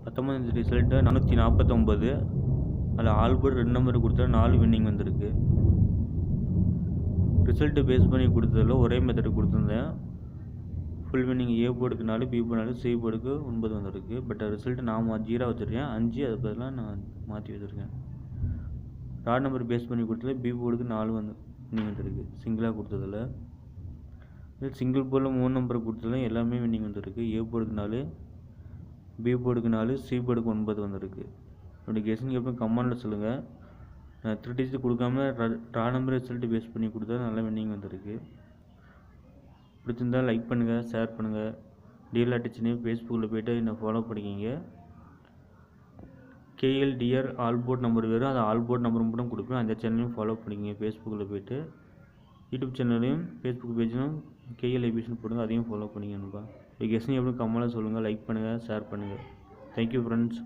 19 result 449. அதில் Allport 2 number கொடுத்தா 4 winning வந்திருக்கு. ரிசல்ட்டு பேஸ் பண்ணி கொடுத்ததில் ஒரே மெத்தட் கொடுத்துருந்தேன். ஃபுல் வின்னிங் ஏ போர்டுக்கு 4, பி போர்டு 4, சி போர்டுக்கு 9 வந்திருக்கு. பட் ரிசல்ட்டு நான் 0 வச்சுருக்கேன். 5 அது பதிலாக நான் மாற்றி வச்சுருக்கேன். ராட் நம்பர் பேஸ் பண்ணி கொடுத்ததில் பி போர்டுக்கு 4 வின்னிங் வந்திருக்கு சிங்கிளாக கொடுத்ததில். சிங்கிள் போர்டில் 3 நம்பர் கொடுத்ததில் எல்லாமே வின்னிங் வந்திருக்கு. ஏ போர்டுக்கு 4, பி போர்டுக்கு 4, சி போர்டுக்கு 9 வந்திருக்கு. அப்படி கெஸ்ஸிங் எப்போ கமெண்டில் சொல்லுங்கள். நான் 3 டிஜிட் கொடுக்காம ரா நம்பர் ரிசல்ட்டு பேஸ் பண்ணி கொடுத்தா நல்லா வின்னிங் வந்திருக்கு. பிடிச்சிருந்தால் லைக் பண்ணுங்கள், ஷேர் பண்ணுங்கள். டிஎல்ஆர் டீச்சர்னு ஃபேஸ்புக்கில் போய்ட்டு என்னை ஃபாலோ பண்ணிக்கிங்க. கேஎல்டிஆர் ஆல்போர்ட் நம்பர் வேறு, அது ஆல்போர்ட் நம்பர் மட்டும் கொடுப்பேன். அந்த சேனலையும் ஃபாலோ பண்ணிக்கிங்க. ஃபேஸ்புக்கில் போய்ட்டு யூடியூப் சேனலையும் ஃபேஸ்புக் பேஜிலும் கேஎல்ஐபிஎஸ்னு போடுங்க, அதையும் ஃபாலோ பண்ணிக்கணும்பா. கெஸ்ஸிங் எப்படி கமெண்டில் சொல்லுங்கள், லைக் பண்ணுங்கள், ஷேர் பண்ணுங்கள். Thank you friends.